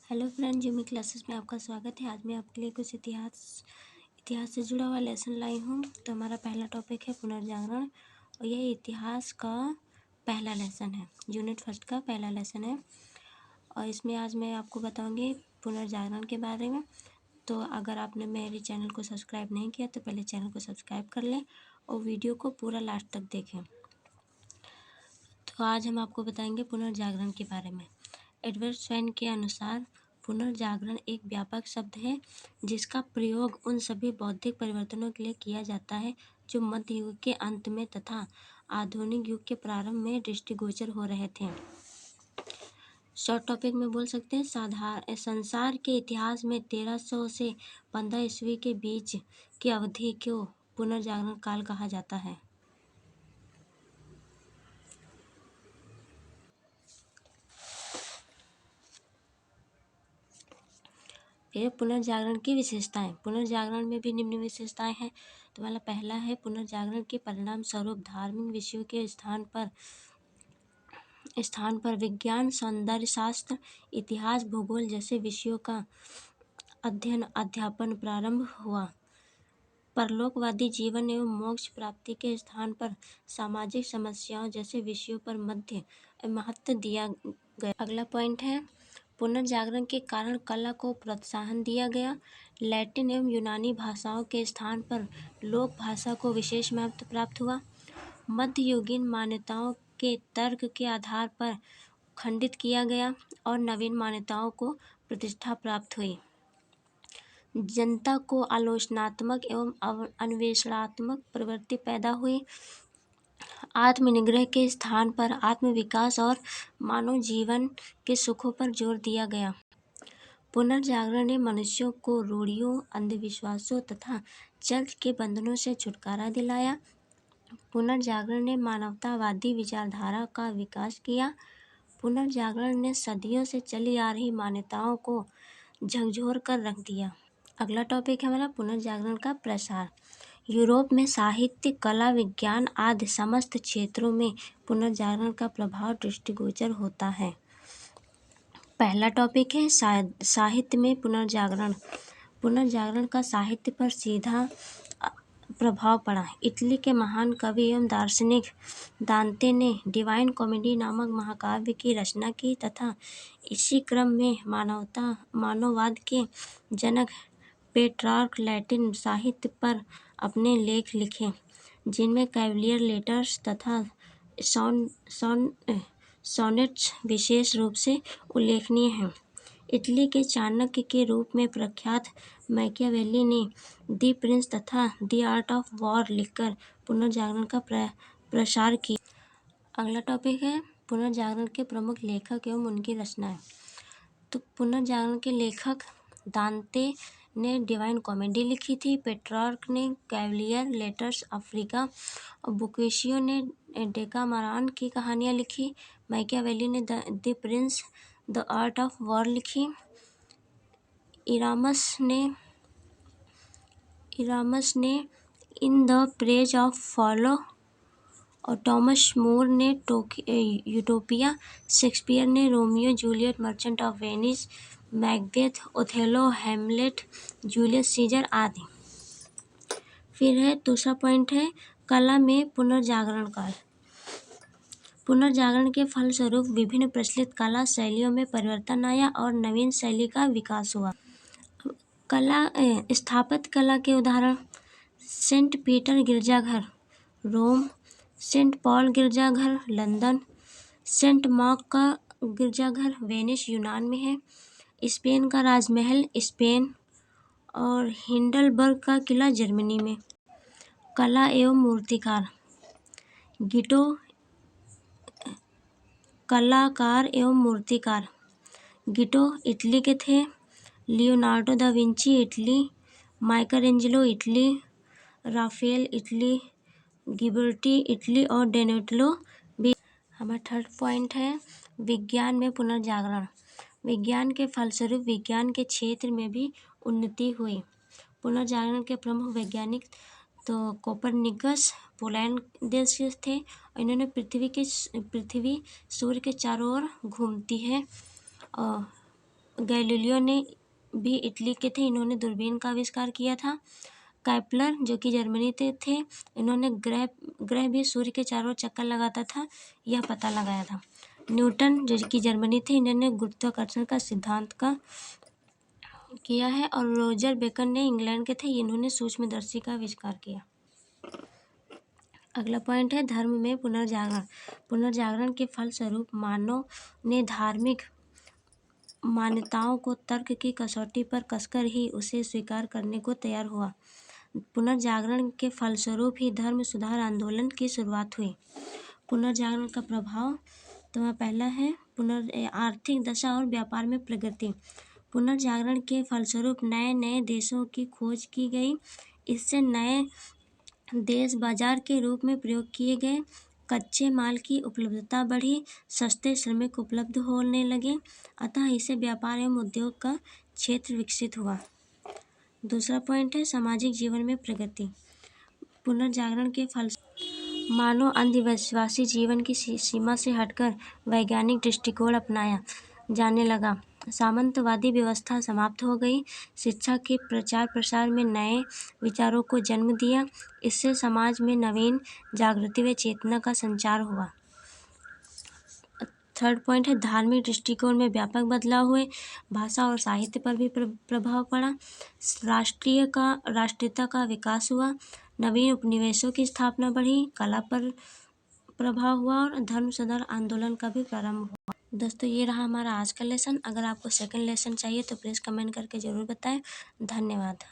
Hello friend, Jimmy classes में आपका स्वागत है। आज मैं आपके लिए कुछ इतिहास से जुड़ा हुआ लेसन लाई हूँ। तो हमारा पहला टॉपिक है पुनर्जागरण और यह इतिहास का पहला लेसन है, यूनिट फर्स्ट का पहला लेसन है। और इसमें आज मैं आपको बताऊँगी पुनर्जागरण के बारे में। तो अगर आपने मेरे चैनल को सब्सक्राइब नहीं किया तो पहले चैनल को सब्सक्राइब कर लें और वीडियो को पूरा लास्ट तक देखें। तो आज हम आपको बताएंगे पुनर्जागरण के बारे में। एडवर्ड स्वैन के अनुसार पुनर्जागरण एक व्यापक शब्द है जिसका प्रयोग उन सभी बौद्धिक परिवर्तनों के लिए किया जाता है जो मध्य युग के अंत में तथा आधुनिक युग के प्रारंभ में दृष्टिगोचर हो रहे थे। शॉर्ट टॉपिक में बोल सकते हैं, संसार के इतिहास में 1300 से 15 ईस्वी के बीच की अवधि को पुनर्जागरण काल कहा जाता है। फिर पुनर्जागरण की विशेषताएं। पुनर्जागरण में भी निम्न विशेषताएं हैं। तो वाला पहला है, पुनर्जागरण के परिणाम स्वरूप धार्मिक विषयों के स्थान पर विज्ञान, सौंदर्य शास्त्र, इतिहास, भूगोल जैसे विषयों का अध्यापन प्रारंभ हुआ। परलोकवादी जीवन एवं मोक्ष प्राप्ति के स्थान पर सामाजिक समस्याओं जैसे विषयों पर महत्व दिया गया। अगला पॉइंट है, पुनर्जागरण के कारण कला को प्रोत्साहन दिया गया। लैटिन एवं यूनानी भाषाओं के स्थान पर लोक भाषा को विशेष महत्व प्राप्त हुआ। मध्ययुगीन मान्यताओं के तर्क के आधार पर खंडित किया गया और नवीन मान्यताओं को प्रतिष्ठा प्राप्त हुई। जनता को आलोचनात्मक एवं अन्वेषणात्मक प्रवृत्ति पैदा हुई। आत्मनिग्रह के स्थान पर आत्मविकास और मानव जीवन के सुखों पर जोर दिया गया। पुनर्जागरण ने मनुष्यों को रूढ़ियों, अंधविश्वासों तथा चर्च के बंधनों से छुटकारा दिलाया। पुनर्जागरण ने मानवतावादी विचारधारा का विकास किया। पुनर्जागरण ने सदियों से चली आ रही मान्यताओं को झकझोर कर रख दिया। अगला टॉपिक है हमारा पुनर्जागरण का प्रसार। यूरोप में साहित्य, कला, विज्ञान आदि समस्त क्षेत्रों में पुनर्जागरण का प्रभाव दृष्टिगोचर होता है। पहला टॉपिक है साहित्य में पुनर्जागरण। पुनर्जागरण का साहित्य पर सीधा प्रभाव पड़ा। इटली के महान कवि एवं दार्शनिक दांते ने डिवाइन कॉमेडी नामक महाकाव्य की रचना की तथा इसी क्रम में मानववाद के जनक पेट्रार्क लैटिन साहित्य पर अपने लेख लिखे, जिनमें कैवलियर लेटर्स तथा सोनेट्स विशेष रूप से उल्लेखनीय हैं। इटली के चाणक्य के रूप में प्रख्यात मैकियावेली ने दी प्रिंस तथा दी आर्ट ऑफ वॉर लिखकर पुनर्जागरण का प्रसार किया। अगला टॉपिक है पुनर्जागरण के प्रमुख लेखक एवं उनकी रचनाएं। तो पुनर्जागरण के लेखक, दांते ने डिवाइन कॉमेडी लिखी थी, पेट्रार्क ने कैवलियर लेटर्स अफ्रीका और बोकाचियो ने डेकामरान की कहानियाँ लिखी। मैकियावेली ने the Prince the art of war लिखी। इरामस ने in the praise of follow और टॉमस मूर ने यूटोपिया। शेक्सपियर ने Romeo Juliet, merchant of Venice, Macbeth, Othello, Hamlet, Julius Caesar आदि। फिर है दूसरा पॉइंट है कला में पुनर्जागरण काल। पुनर्जागरण के फलस्वरूप विभिन्न प्रचलित कला शैलियों में परिवर्तन आया और नवीन शैली का विकास हुआ। स्थापत्य कला के उदाहरण, सेंट पीटर गिरजाघर रोम, सेंट पॉल गिरजाघर लंदन, सेंट मार्क का गिरजाघर वेनिस यूनान में है, स्पेन का राजमहल स्पेन और हिंडलबर्ग का किला जर्मनी में। कला एवं मूर्तिकार, कलाकार एवं मूर्तिकार गिटो इटली के थे, Leonardo da Vinci Italy, Michelangelo Italy, Raphael Italy, Ghiberti Italy और डोनाटेलो भी। हमारा थर्ड पॉइंट है विज्ञान में पुनर्जागरण। विज्ञान के फलस्वरूप विज्ञान के क्षेत्र में भी उन्नति हुई। पुनर्जागरण के प्रमुख वैज्ञानिक तो कोपरनिकस पोलैंड देश के थे। इन्होंने पृथ्वी सूर्य के चारों ओर घूमती है और गैलीलियो ने भी इटली के थे, इन्होंने दूरबीन का आविष्कार किया था। कैप्लर जो कि जर्मनी थे, इन्होंने ग्रह भी सूर्य के चारों ओर चक्कर लगाता था यह पता लगाया था। न्यूटन जो कि जर्मनी थे, इन्होंने गुरुत्वाकर्षण का सिद्धांत का किया है। और रोजर बेकन ने इंग्लैंड के थे, इन्होंने सूक्ष्मदर्शी का आविष्कार किया। अगला पॉइंट है धर्म में पुनर्जागरण। पुनर्जागरण के फलस्वरूप मानव ने धार्मिक मान्यताओं को तर्क की कसौटी पर कसकर ही उसे स्वीकार करने को तैयार हुआ। पुनर्जागरण के फलस्वरूप ही धर्म सुधार आंदोलन की शुरुआत हुई। पुनर्जागरण का प्रभाव तो पहला है आर्थिक दशा और व्यापार में प्रगति। पुनर्जागरण के फलस्वरूप नए नए देशों की खोज की गई। इससे नए देश बाजार के रूप में प्रयोग किए गए। कच्चे माल की उपलब्धता बढ़ी, सस्ते श्रमिक उपलब्ध होने लगे, अतः इससे व्यापार एवं उद्योग का क्षेत्र विकसित हुआ। दूसरा पॉइंट है सामाजिक जीवन में प्रगति। पुनर्जागरण के फल मानव अंधविश्वासी जीवन की सीमा से हटकर वैज्ञानिक दृष्टिकोण अपनाया जाने लगा। सामंतवादी व्यवस्था समाप्त हो गई। शिक्षा के प्रचार प्रसार में नए विचारों को जन्म दिया। इससे समाज में नवीन जागृति व चेतना का संचार हुआ। थर्ड पॉइंट है धार्मिक दृष्टिकोण में व्यापक बदलाव हुए। भाषा और साहित्य पर भी प्रभाव पड़ा। राष्ट्रीयता का विकास हुआ। नवीन उपनिवेशों की स्थापना बढ़ी। कला पर प्रभाव हुआ और धर्म सुधार आंदोलन का भी प्रारंभ हुआ। दोस्तों ये रहा हमारा आज का लेसन। अगर आपको सेकंड लेसन चाहिए तो प्लीज़ कमेंट करके ज़रूर बताएं। धन्यवाद।